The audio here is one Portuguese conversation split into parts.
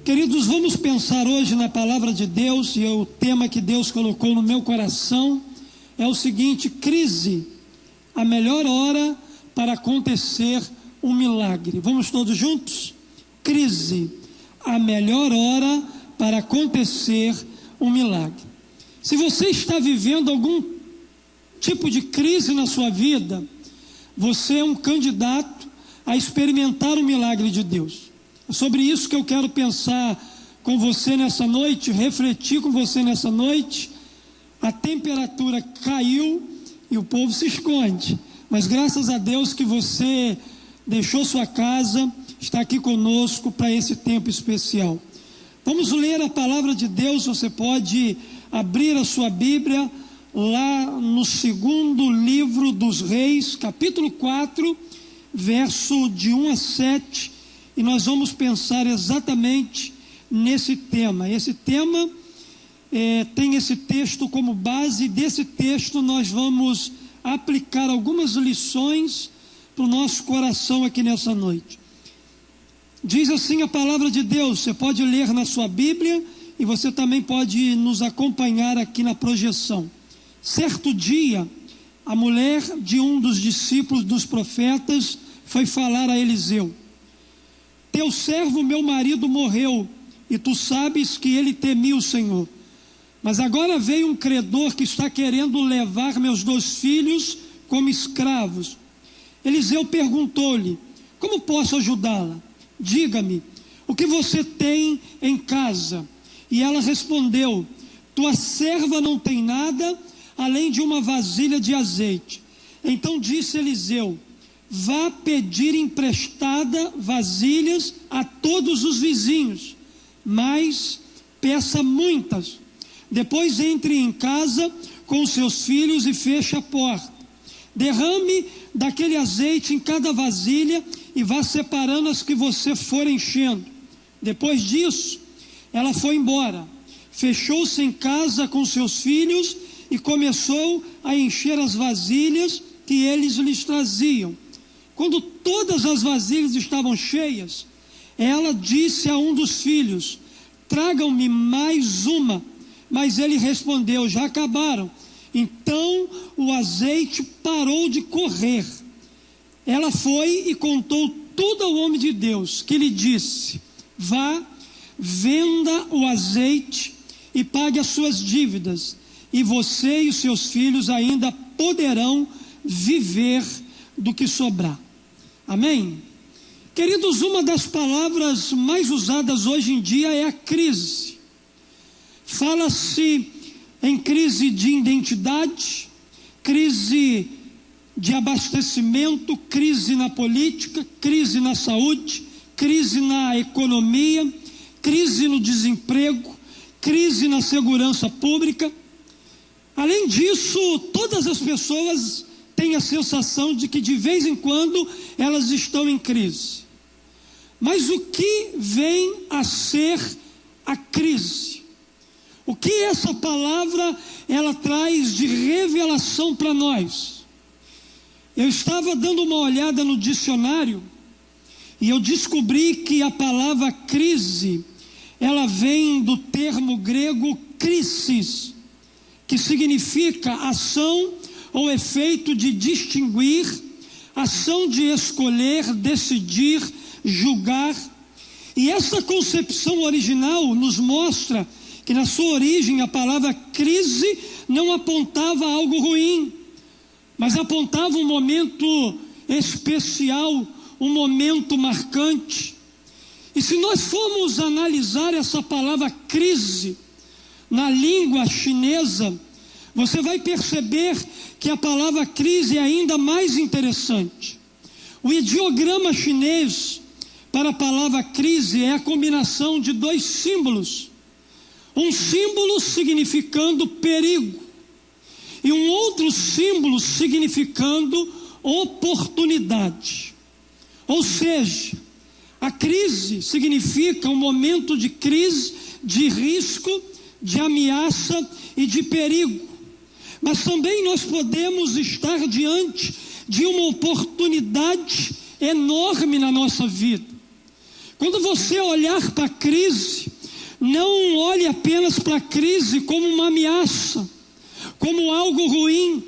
Queridos, vamos pensar hoje na palavra de Deus, e o tema que Deus colocou no meu coração é o seguinte: crise, a melhor hora para acontecer um milagre. Vamos todos juntos? Crise, a melhor hora para acontecer um milagre. Se você está vivendo algum tipo de crise na sua vida, você é um candidato a experimentar o milagre de Deus. É sobre isso que eu quero pensar com você nessa noite, refletir com você nessa noite. A temperatura caiu e o povo se esconde, mas graças a Deus que você deixou sua casa, está aqui conosco para esse tempo especial. Vamos ler a palavra de Deus. Você pode abrir a sua Bíblia lá no segundo livro dos Reis, capítulo 4, verso de 1 a 7, e nós vamos pensar exatamente nesse tema. Esse tema tem esse texto como base, e desse texto nós vamos aplicar algumas lições para o nosso coração aqui nessa noite. Diz assim a palavra de Deus. Você pode ler na sua Bíblia e você também pode nos acompanhar aqui na projeção. Certo dia, a mulher de um dos discípulos dos profetas foi falar a Eliseu: teu servo, meu marido, morreu, e tu sabes que ele temia o Senhor. Mas agora veio um credor que está querendo levar meus 2 filhos como escravos. Eliseu perguntou-lhe: como posso ajudá-la? Diga-me, o que você tem em casa? E ela respondeu: tua serva não tem nada além de uma vasilha de azeite. Então disse Eliseu: vá pedir emprestada vasilhas a todos os vizinhos, mas peça muitas. Depois entre em casa com os seus filhos e feche a porta. Derrame daquele azeite em cada vasilha e vá separando as que você for enchendo. Depois disso, ela foi embora, fechou-se em casa com seus filhos e começou a encher as vasilhas que eles lhes traziam. Quando todas as vasilhas estavam cheias, ela disse a um dos filhos: tragam-me mais uma. Mas ele respondeu: já acabaram. Então o azeite parou de correr. Ela foi e contou tudo ao homem de Deus, que lhe disse: vá, venda o azeite e pague as suas dívidas, e você e os seus filhos ainda poderão viver do que sobrar. Amém? Queridos, uma das palavras mais usadas hoje em dia é a crise. Fala-se em crise de identidade, crise de abastecimento, crise na política, crise na saúde, crise na economia, crise no desemprego, crise na segurança pública. Além disso, todas as pessoas têm a sensação de que de vez em quando elas estão em crise. Mas o que vem a ser a crise? O que essa palavra ela traz de revelação para nós? Eu estava dando uma olhada no dicionário e eu descobri que a palavra crise, ela vem do termo grego krisis, que significa ação ou efeito de distinguir, ação de escolher, decidir, julgar. E essa concepção original nos mostra que na sua origem a palavra crise não apontava algo ruim, mas apontava um momento especial, um momento marcante. E se nós formos analisar essa palavra crise na língua chinesa, você vai perceber que a palavra crise é ainda mais interessante. O ideograma chinês para a palavra crise é a combinação de 2 símbolos. Um símbolo significando perigo e um outro símbolo significando oportunidade. Ou seja, a crise significa um momento de crise, de risco, de ameaça e de perigo. Mas também nós podemos estar diante de uma oportunidade enorme na nossa vida. Quando você olhar para a crise, não olhe apenas para a crise como uma ameaça, como algo ruim,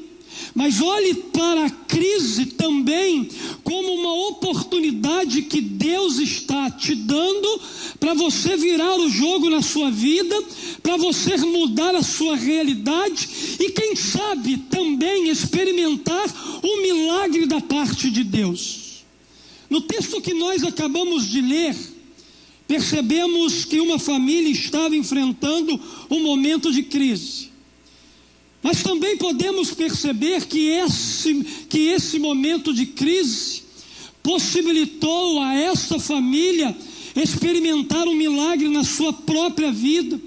mas olhe para a crise também como uma oportunidade que Deus está te dando para você virar o jogo na sua vida, para você mudar a sua realidade e quem sabe também experimentar um milagre da parte de Deus. No texto que nós acabamos de ler, percebemos que uma família estava enfrentando um momento de crise. Mas também podemos perceber que esse momento de crise possibilitou a essa família experimentar um milagre na sua própria vida.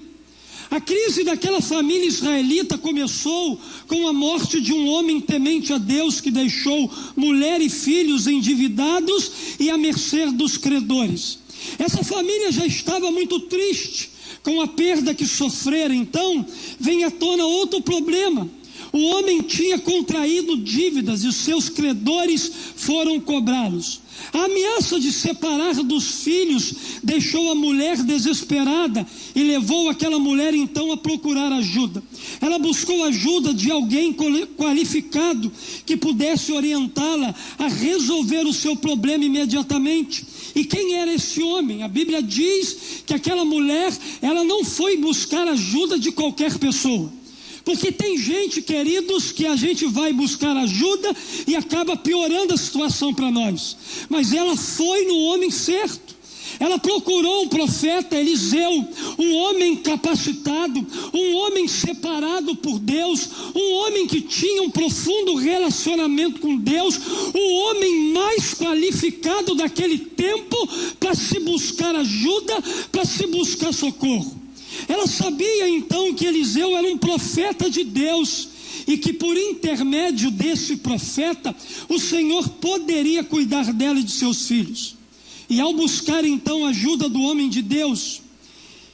A crise daquela família israelita começou com a morte de um homem temente a Deus que deixou mulher e filhos endividados e à mercê dos credores. Essa família já estava muito triste com a perda que sofrera. Então vem à tona outro problema. O homem tinha contraído dívidas e os seus credores foram cobrá-los. A ameaça de separar dos filhos deixou a mulher desesperada e levou aquela mulher então a procurar ajuda. Ela buscou ajuda de alguém qualificado que pudesse orientá-la a resolver o seu problema imediatamente. E quem era esse homem? A Bíblia diz que aquela mulher, ela não foi buscar ajuda de qualquer pessoa. Porque tem gente, queridos, que a gente vai buscar ajuda e acaba piorando a situação para nós. Mas ela foi no homem certo. Ela procurou o profeta Eliseu, um homem capacitado, um homem separado por Deus, um homem que tinha um profundo relacionamento com Deus, o homem mais qualificado daquele tempo para se buscar ajuda, para se buscar socorro. Ela sabia então que Eliseu era um profeta de Deus e que por intermédio desse profeta o Senhor poderia cuidar dela e de seus filhos. E ao buscar então a ajuda do homem de Deus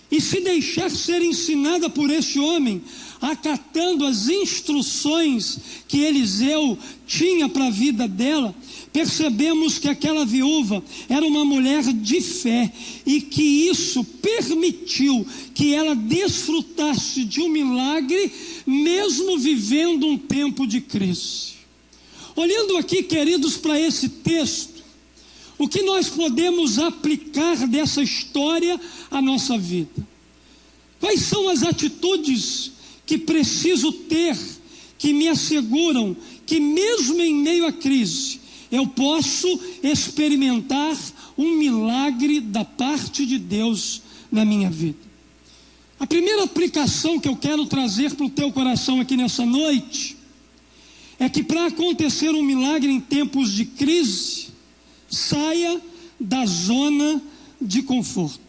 e se deixar ser ensinada por esse homem, acatando as instruções que Eliseu tinha para a vida dela, percebemos que aquela viúva era uma mulher de fé e que isso permitiu que ela desfrutasse de um milagre, mesmo vivendo um tempo de crise. Olhando aqui, queridos, para esse texto, o que nós podemos aplicar dessa história à nossa vida? Quais são as atitudes que preciso ter, que me asseguram que mesmo em meio à crise, eu posso experimentar um milagre da parte de Deus na minha vida? A primeira aplicação que eu quero trazer para o teu coração aqui nessa noite é que para acontecer um milagre em tempos de crise, saia da zona de conforto.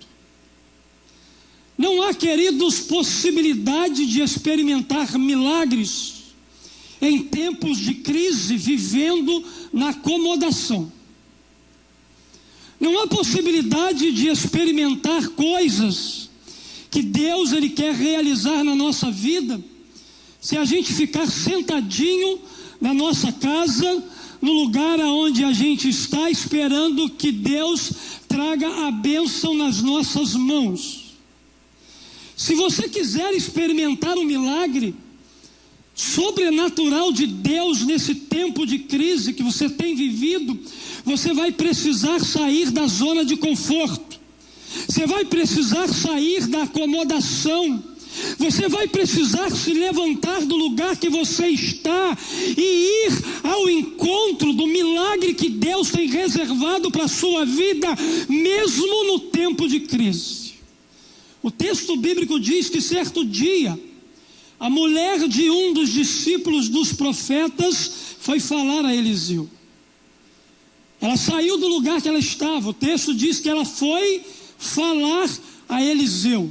Não há, queridos, possibilidade de experimentar milagres em tempos de crise vivendo na acomodação. Não há possibilidade de experimentar coisas que Deus ele quer realizar na nossa vida se a gente ficar sentadinho na nossa casa, no lugar aonde a gente está esperando que Deus traga a bênção nas nossas mãos. Se você quiser experimentar um milagre sobrenatural de Deus nesse tempo de crise que você tem vivido, você vai precisar sair da zona de conforto. Você vai precisar sair da acomodação. Você vai precisar se levantar do lugar que você está e ir ao encontro do milagre que Deus tem reservado para a sua vida, mesmo no tempo de crise. O texto bíblico diz que certo dia, a mulher de um dos discípulos dos profetas foi falar a Eliseu. Ela saiu do lugar que ela estava. O texto diz que ela foi falar a Eliseu.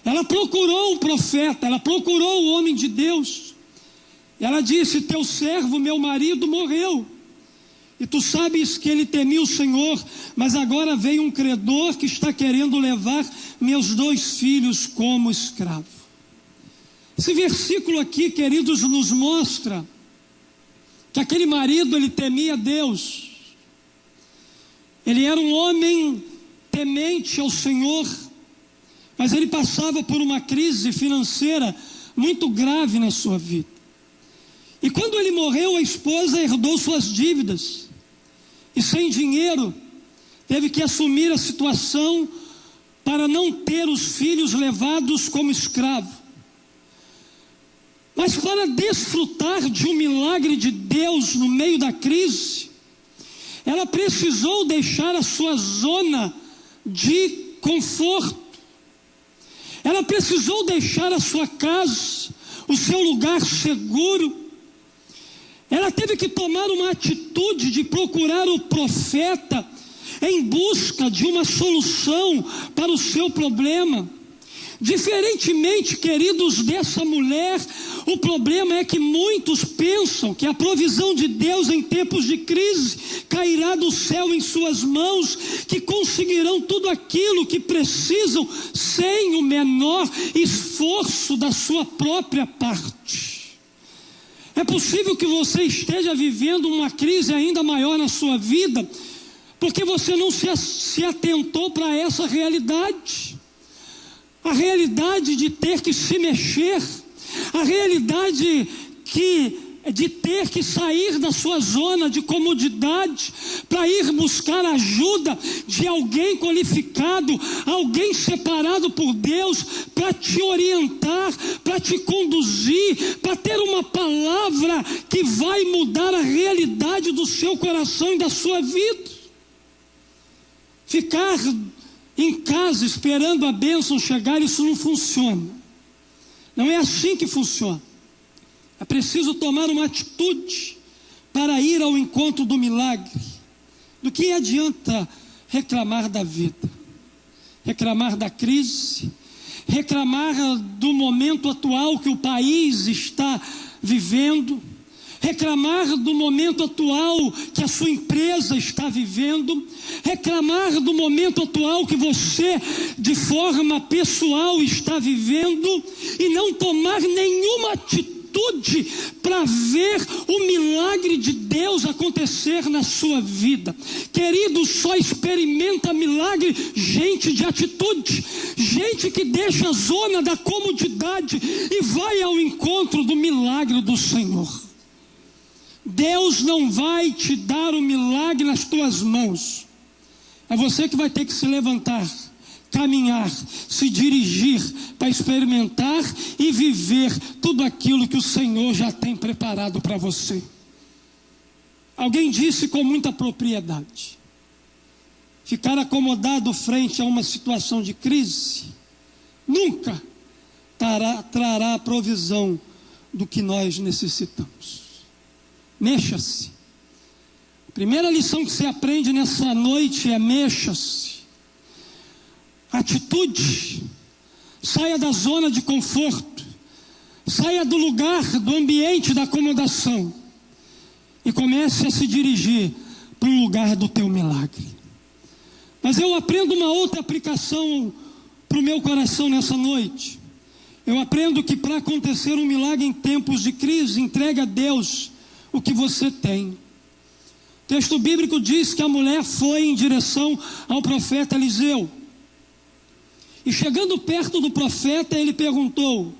Ela procurou o profeta, ela procurou o homem de Deus. Ela disse: teu servo, meu marido, morreu. E tu sabes que ele temia o Senhor, mas agora veio um credor que está querendo levar meus 2 filhos como escravo. Esse versículo aqui, queridos, nos mostra que aquele marido, ele temia Deus. Ele era um homem temente ao Senhor, mas ele passava por uma crise financeira muito grave na sua vida. E quando ele morreu, a esposa herdou suas dívidas, e sem dinheiro, teve que assumir a situação para não ter os filhos levados como escravo. Mas para desfrutar de um milagre de Deus no meio da crise, ela precisou deixar a sua zona de conforto. Ela precisou deixar a sua casa, o seu lugar seguro. Ela teve que tomar uma atitude de procurar o profeta em busca de uma solução para o seu problema. Diferentemente, queridos, dessa mulher, o problema é que muitos pensam que a provisão de Deus em tempos de crise cairá do céu em suas mãos, que conseguirão tudo aquilo que precisam sem o menor esforço da sua própria parte. É possível que você esteja vivendo uma crise ainda maior na sua vida, porque você não se atentou para essa realidade. A realidade de ter que se mexer, a realidade de ter que sair da sua zona de comodidade para ir buscar ajuda de alguém qualificado, alguém separado por Deus para te orientar, para te conduzir, para ter uma palavra que vai mudar a realidade do seu coração e da sua vida. Ficar em casa esperando a bênção chegar, isso não funciona. Não é assim que funciona. É preciso tomar uma atitude para ir ao encontro do milagre. Do que adianta reclamar da vida, reclamar da crise, reclamar do momento atual que o país está vivendo, reclamar do momento atual que a sua empresa está vivendo, reclamar do momento atual que você, de forma pessoal, está vivendo, e não tomar nenhuma atitude para ver o milagre de Deus acontecer na sua vida. Querido, só experimenta milagre gente de atitude, gente que deixa a zona da comodidade e vai ao encontro do milagre do Senhor. Deus não vai te dar o milagre nas tuas mãos. É você que vai ter que se levantar, caminhar, se dirigir para experimentar e viver tudo aquilo que o Senhor já tem preparado para você. Alguém disse com muita propriedade: ficar acomodado frente a uma situação de crise nunca trará a provisão do que nós necessitamos. Mexa-se. A primeira lição que você aprende nessa noite é: mexa-se. Atitude. Saia da zona de conforto, saia do lugar, do ambiente da acomodação e comece a se dirigir para o lugar do teu milagre. Mas eu aprendo uma outra aplicação para o meu coração nessa noite. Eu aprendo que para acontecer um milagre em tempos de crise, entregue a Deus o que você tem. O texto bíblico diz que a mulher foi em direção ao profeta Eliseu. E chegando perto do profeta, ele perguntou: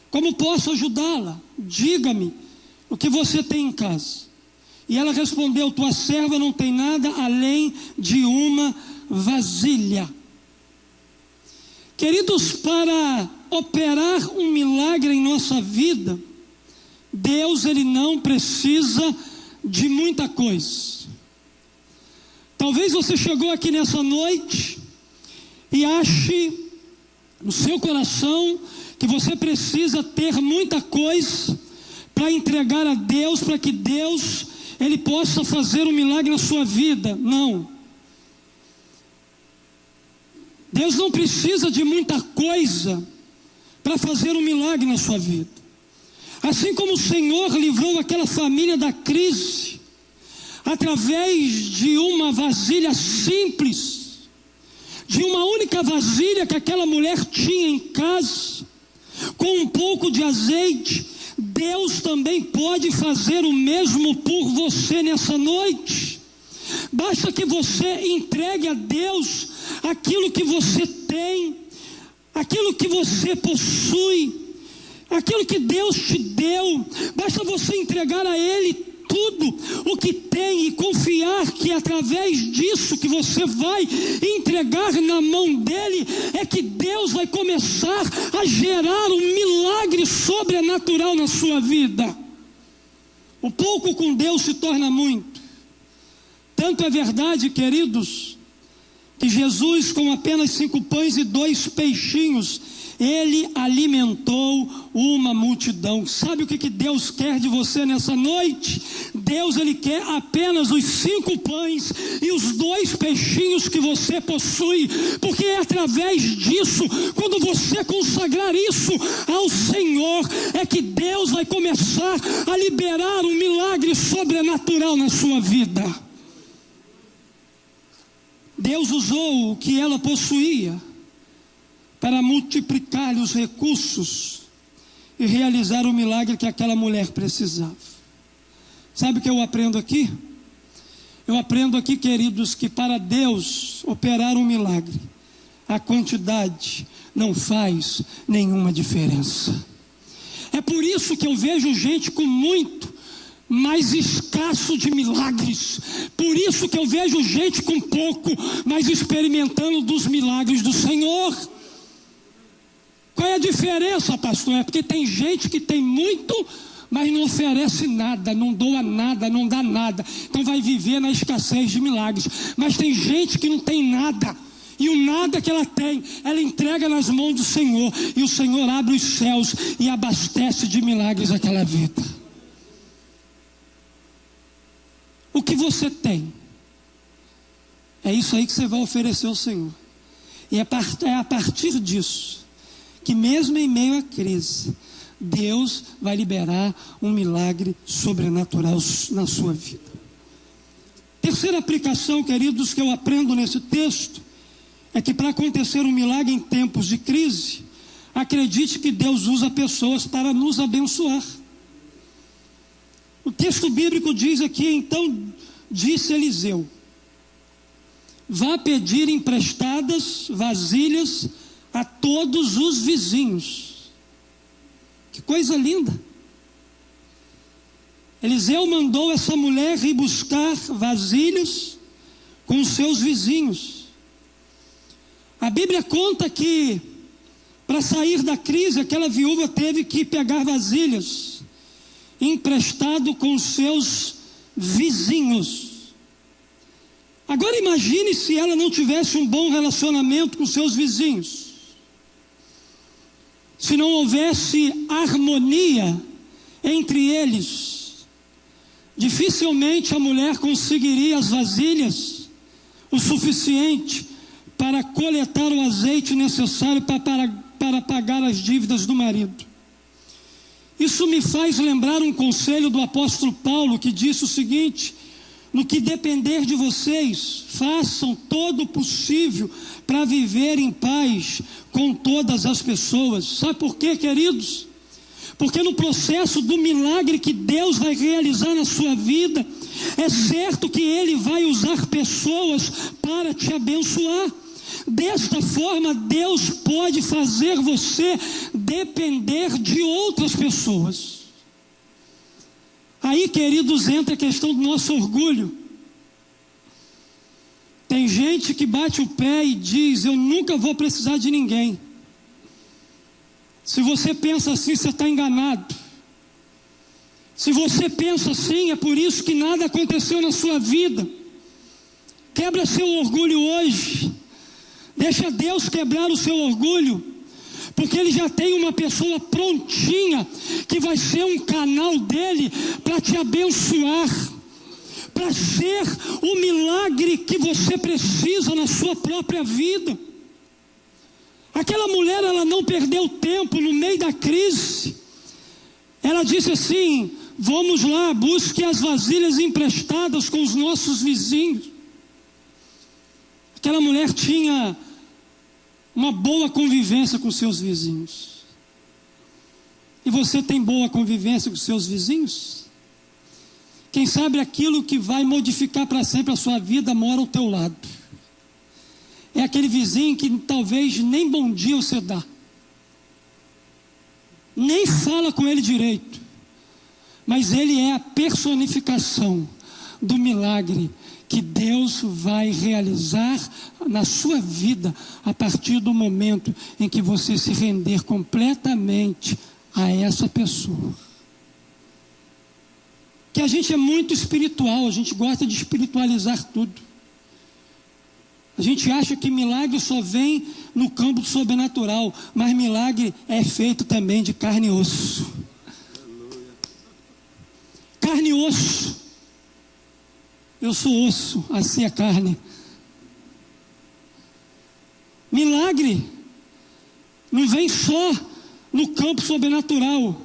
como posso ajudá-la? Diga-me o que você tem em casa. E ela respondeu: tua serva não tem nada além de uma vasilha. Queridos, para operar um milagre em nossa vida, Deus, ele não precisa de muita coisa. Talvez você chegou aqui nessa noite e ache no seu coração que você precisa ter muita coisa para entregar a Deus, para que Deus, ele possa fazer um milagre na sua vida. Não. Deus não precisa de muita coisa para fazer um milagre na sua vida. Assim como o Senhor livrou aquela família da crise através de uma vasilha simples, de uma única vasilha que aquela mulher tinha em casa, com um pouco de azeite, Deus também pode fazer o mesmo por você nessa noite. Basta que você entregue a Deus aquilo que você tem, aquilo que você possui, aquilo que Deus te deu. Basta você entregar a Ele tudo o que tem e confiar que através disso que você vai entregar na mão dele, é que Deus vai começar a gerar um milagre sobrenatural na sua vida. O pouco com Deus se torna muito. Tanto é verdade, queridos, que Jesus, com apenas 5 pães e 2 peixinhos, ele alimentou uma multidão. Sabe o que Deus quer de você nessa noite? Deus, ele quer apenas os 5 pães e os 2 peixinhos que você possui, porque é através disso, quando você consagrar isso ao Senhor, é que Deus vai começar a liberar um milagre sobrenatural na sua vida. Deus usou o que ela possuía para multiplicar os recursos e realizar o milagre que aquela mulher precisava. Sabe o que eu aprendo aqui? Eu aprendo aqui, queridos, que para Deus operar um milagre, a quantidade não faz nenhuma diferença. É por isso que eu vejo gente com muito, mas escasso de milagres. Por isso que eu vejo gente com pouco, mas experimentando dos milagres do Senhor. Qual é a diferença, pastor? É porque tem gente que tem muito, mas não oferece nada, não doa nada, não dá nada. Então vai viver na escassez de milagres. Mas tem gente que não tem nada, e o nada que ela tem, ela entrega nas mãos do Senhor, e o Senhor abre os céus e abastece de milagres aquela vida. O que você tem, é isso aí que você vai oferecer ao Senhor. E é a partir disso que, mesmo em meio à crise, Deus vai liberar um milagre sobrenatural na sua vida. Terceira aplicação, queridos, que eu aprendo nesse texto, é que para acontecer um milagre em tempos de crise, acredite que Deus usa pessoas para nos abençoar. O texto bíblico diz aqui: então disse Eliseu: vá pedir emprestadas vasilhas a todos os vizinhos. Que coisa linda! Eliseu mandou essa mulher ir buscar vasilhas com os seus vizinhos. A Bíblia conta que, para sair da crise, aquela viúva teve que pegar vasilhas emprestado com os seus vizinhos. Agora imagine se ela não tivesse um bom relacionamento com seus vizinhos. Se não houvesse harmonia entre eles, dificilmente a mulher conseguiria as vasilhas o suficiente para coletar o azeite necessário para pagar as dívidas do marido. Isso me faz lembrar um conselho do apóstolo Paulo, que disse o seguinte: no que depender de vocês, façam todo o possível para viver em paz com todas as pessoas. Sabe por quê, queridos? Porque no processo do milagre que Deus vai realizar na sua vida, é certo que Ele vai usar pessoas para te abençoar. Desta forma, Deus pode fazer você depender de outras pessoas. Aí, queridos, entra a questão do nosso orgulho. Tem gente que bate o pé e diz: eu nunca vou precisar de ninguém. Se você pensa assim, você está enganado. Se você pensa assim, é por isso que nada aconteceu na sua vida. Quebra seu orgulho hoje. Deixa Deus quebrar o seu orgulho, porque Ele já tem uma pessoa prontinha que vai ser um canal dele para te abençoar, para ser o milagre que você precisa na sua própria vida. Aquela mulher, ela não perdeu tempo no meio da crise. Ela disse assim: vamos lá, busque as vasilhas emprestadas com os nossos vizinhos. Aquela mulher tinha uma boa convivência com seus vizinhos. E você tem boa convivência com seus vizinhos? Quem sabe aquilo que vai modificar para sempre a sua vida mora ao teu lado. é aquele vizinho que talvez nem bom dia você dá, nem fala com ele direito, mas ele é a personificação do milagre que Deus vai realizar na sua vida a partir do momento em que você se render completamente a essa pessoa. Que a gente é muito espiritual, a gente gosta de espiritualizar tudo. A gente acha que milagre só vem no campo do sobrenatural, mas milagre é feito também de carne e osso. Carne e osso. Eu sou osso, assim é carne. Milagre não vem só no campo sobrenatural.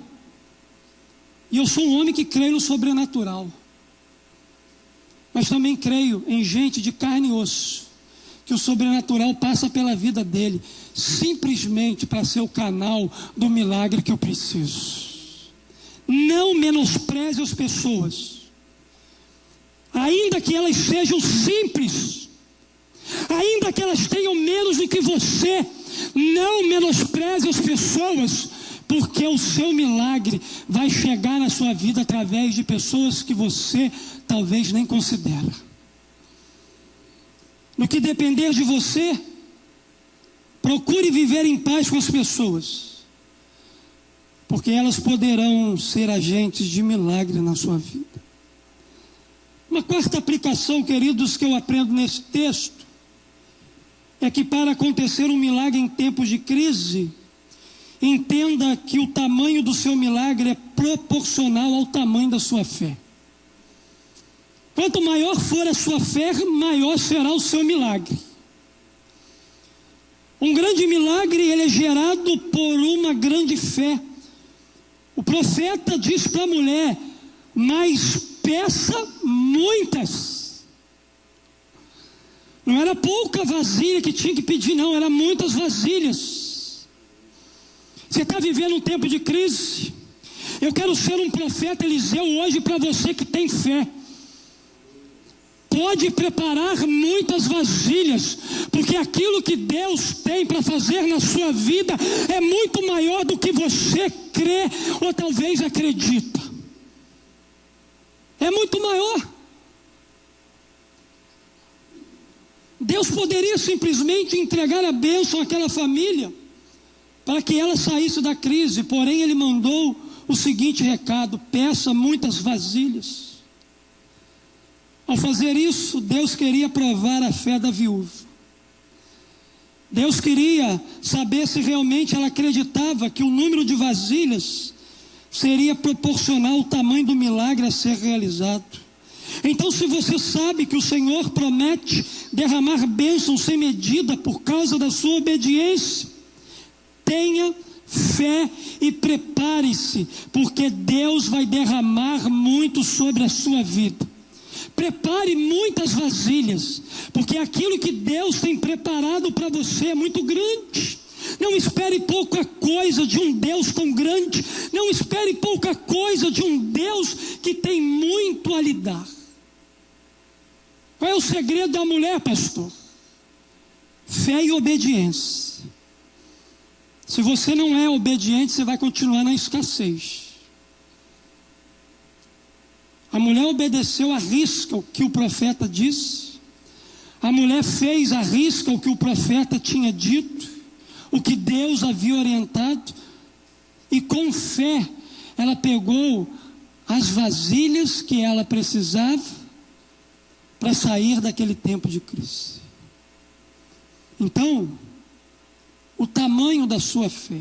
E eu sou um homem que creio no sobrenatural. Mas também creio em gente de carne e osso, que o sobrenatural passa pela vida dele, simplesmente para ser o canal do milagre que eu preciso. Não menospreze as pessoas, ainda que elas sejam simples, ainda que elas tenham menos do que você, não menospreze as pessoas, porque o seu milagre vai chegar na sua vida através de pessoas que você talvez nem considera. No que depender de você, procure viver em paz com as pessoas, porque elas poderão ser agentes de milagre na sua vida. Uma quarta aplicação, queridos, que eu aprendo nesse texto, é que para acontecer um milagre em tempos de crise, entenda que o tamanho do seu milagre é proporcional ao tamanho da sua fé. Quanto maior for a sua fé, maior será o seu milagre. Um grande milagre, ele é gerado por uma grande fé. O profeta diz para a mulher: mas peça muitas. Não era pouca vasilha que tinha que pedir, não, era muitas vasilhas. Você está vivendo um tempo de crise? Eu quero ser um profeta Eliseu hoje para você que tem fé. Pode preparar muitas vasilhas, porque aquilo que Deus tem para fazer na sua vida é muito maior do que você crê ou talvez acredita. É muito maior. Deus poderia simplesmente entregar a bênção àquela família para que ela saísse da crise, porém ele mandou o seguinte recado: peça muitas vasilhas. Ao fazer isso, Deus queria provar a fé da viúva. Deus queria saber se realmente ela acreditava que o número de vasilhas seria proporcional ao tamanho do milagre a ser realizado. Então, se você sabe que o Senhor promete derramar bênçãos sem medida por causa da sua obediência, tenha fé e prepare-se, porque Deus vai derramar muito sobre a sua vida. Prepare muitas vasilhas, porque aquilo que Deus tem preparado para você é muito grande. Não espere pouca coisa de um Deus tão grande. Não espere pouca coisa de um Deus que tem muito a lhe dar. Qual é o segredo da mulher, pastor? Fé e obediência. Se você não é obediente, você vai continuar na escassez. A mulher obedeceu à risca o que o profeta disse. A mulher fez à risca o que o profeta tinha dito, o que Deus havia orientado. E com fé, ela pegou as vasilhas que ela precisava para sair daquele tempo de crise. Então, o tamanho da sua fé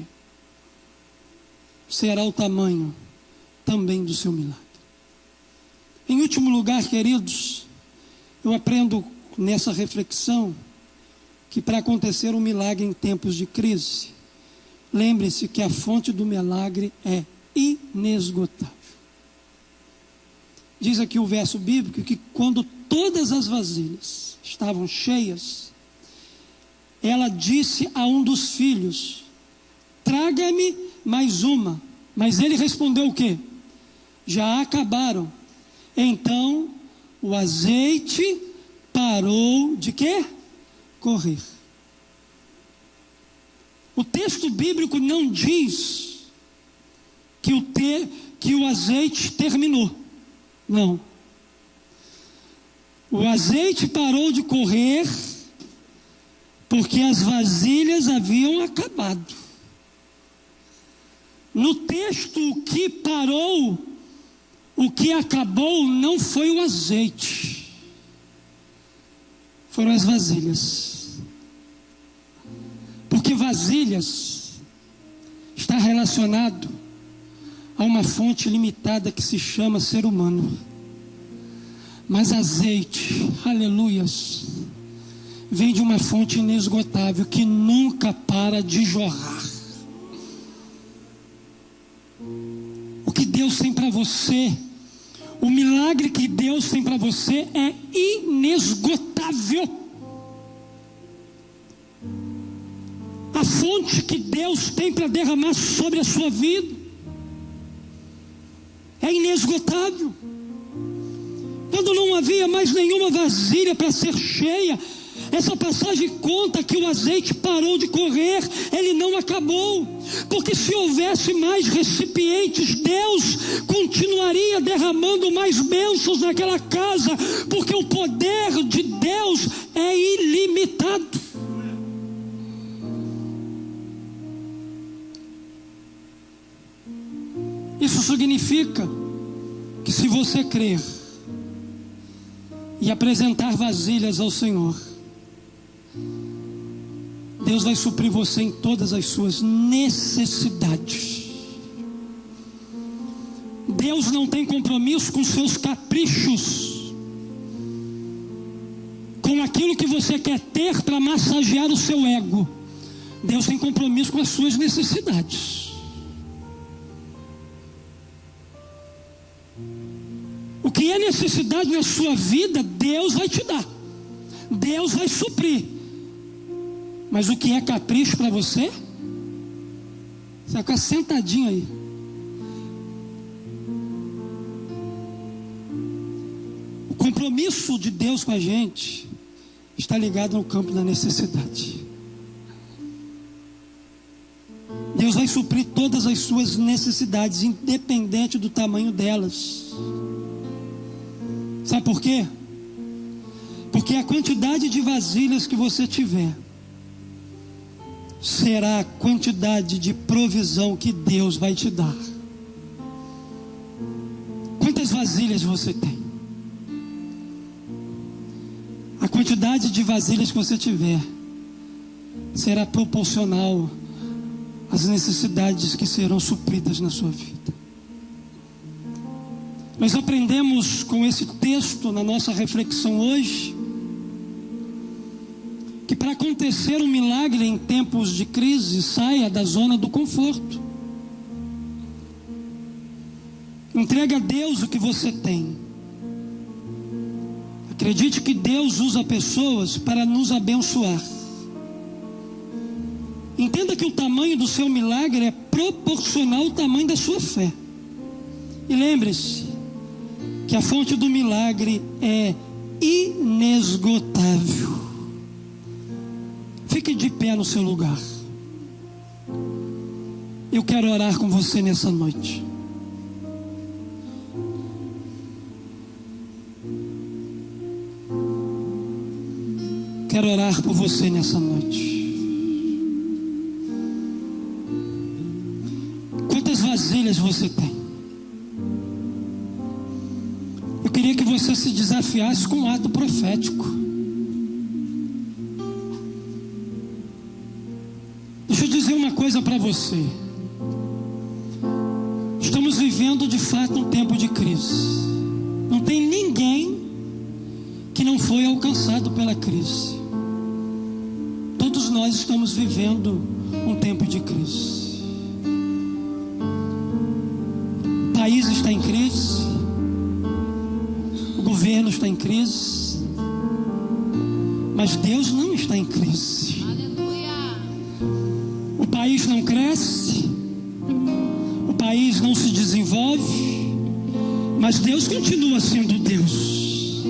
será o tamanho também do seu milagre. Em último lugar, queridos, eu aprendo nessa reflexão que para acontecer um milagre em tempos de crise, lembre-se que a fonte do milagre é inesgotável. Diz aqui o verso bíblico que quando todas as vasilhas estavam cheias, ela disse a um dos filhos: traga-me mais uma. Mas ele respondeu o quê? Já acabaram. Então o azeite parou de quê? correr. O texto bíblico não diz que o azeite terminou. Não. O azeite parou de correr porque as vasilhas haviam acabado. No texto, o que parou, o que acabou não foi o azeite, foram as vasilhas. Porque vasilhas está relacionado a uma fonte limitada que se chama ser humano. Mas azeite, aleluias, vem de uma fonte inesgotável que nunca para de jorrar. O que Deus tem para você, o milagre que Deus tem para você é inesgotável. A fonte que Deus tem para derramar sobre a sua vida é inesgotável. Quando não havia mais nenhuma vasilha para ser cheia, essa passagem conta que o azeite parou de correr, ele não acabou, porque se houvesse mais recipientes, Deus continuaria derramando mais bênçãos naquela casa, porque o poder de Deus é ilimitado. Isso significa que se você crer e apresentar vasilhas ao Senhor, Deus vai suprir você em todas as suas necessidades. Deus não tem compromisso com seus caprichos, com aquilo que você quer ter para massagear o seu ego. Deus tem compromisso com as suas necessidades. O que é necessidade na sua vida, Deus vai te dar, Deus vai suprir. Mas o que é capricho para você, você vai ficar sentadinho aí. O compromisso de Deus com a gente está ligado ao campo da necessidade. Deus vai suprir todas as suas necessidades, independente do tamanho delas. Sabe por quê? Porque a quantidade de vasilhas que você tiver será a quantidade de provisão que Deus vai te dar. Quantas vasilhas você tem? A quantidade de vasilhas que você tiver será proporcional às necessidades que serão supridas na sua vida. Nós aprendemos com esse texto na nossa reflexão hoje que para acontecer um milagre em tempos de crise, saia da zona do conforto. Entregue a Deus o que você tem. Acredite que Deus usa pessoas para nos abençoar. Entenda que o tamanho do seu milagre é proporcional ao tamanho da sua fé. E lembre-se que a fonte do milagre é inesgotável. Fique de pé no seu lugar. Eu quero orar com você nessa noite. Quero orar por você nessa noite. Quantas vasilhas você tem? Eu queria que você se desafiasse com um ato profético. Deixa eu dizer uma coisa para você. Estamos vivendo de fato um tempo de crise. Não tem ninguém que não foi alcançado pela crise. Todos nós estamos vivendo um tempo de crise. O país está em crise. O governo está em crise. Mas Deus não está em crise. O país não cresce, o país não se desenvolve, mas Deus continua sendo Deus.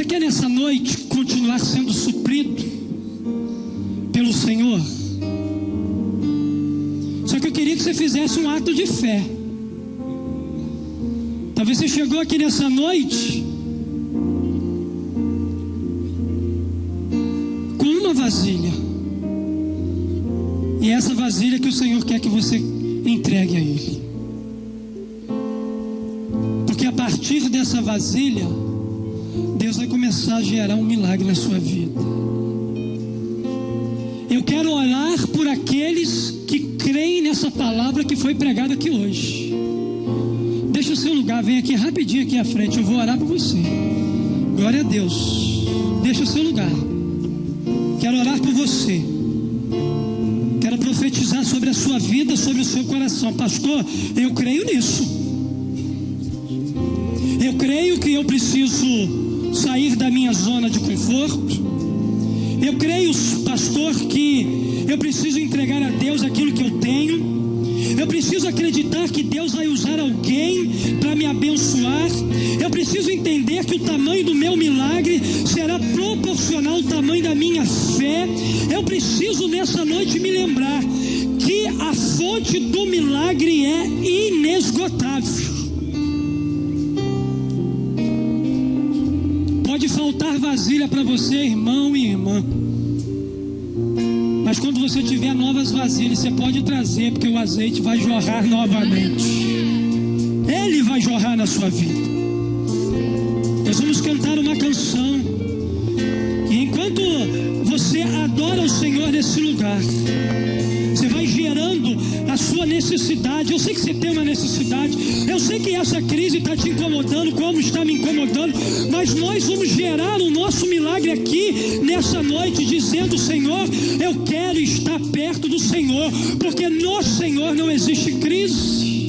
Você quer nessa noite continuar sendo suprido pelo Senhor? Só que eu queria que você fizesse um ato de fé. Talvez você chegou aqui nessa noite com uma vasilha, e essa vasilha que o Senhor quer que você entregue a Ele, porque a partir dessa vasilha Deus vai começar a gerar um milagre na sua vida. Eu quero orar por aqueles que creem nessa palavra que foi pregada aqui hoje. Deixa o seu lugar, vem aqui rapidinho aqui à frente, eu vou orar por você. Glória a Deus. Deixa o seu lugar. Quero orar por você. Quero profetizar sobre a sua vida, sobre o seu coração. Pastor, eu creio nisso. Eu creio que eu preciso sair da minha zona de conforto. Eu creio, pastor, que eu preciso entregar a Deus aquilo que eu tenho. Eu preciso acreditar que Deus vai usar alguém para me abençoar. Eu preciso entender que o tamanho do meu milagre será proporcional ao tamanho da minha fé. Eu preciso nessa noite me lembrar que a fonte do milagre é inesgotável. Pode faltar vasilha para você, irmão e irmã, mas quando você tiver novas vasilhas, você pode trazer, porque o azeite vai jorrar novamente. Ele vai jorrar na sua vida. Nós vamos cantar uma canção, e enquanto você adora o Senhor nesse lugar, você vai gerando a sua necessidade. Eu sei que você tem uma necessidade, eu sei que essa crise está te incomodando, como está me incomodando, mas nós vamos gerar o nosso milagre aqui nessa noite, dizendo: Senhor, eu quero estar perto do Senhor, porque no Senhor não existe crise.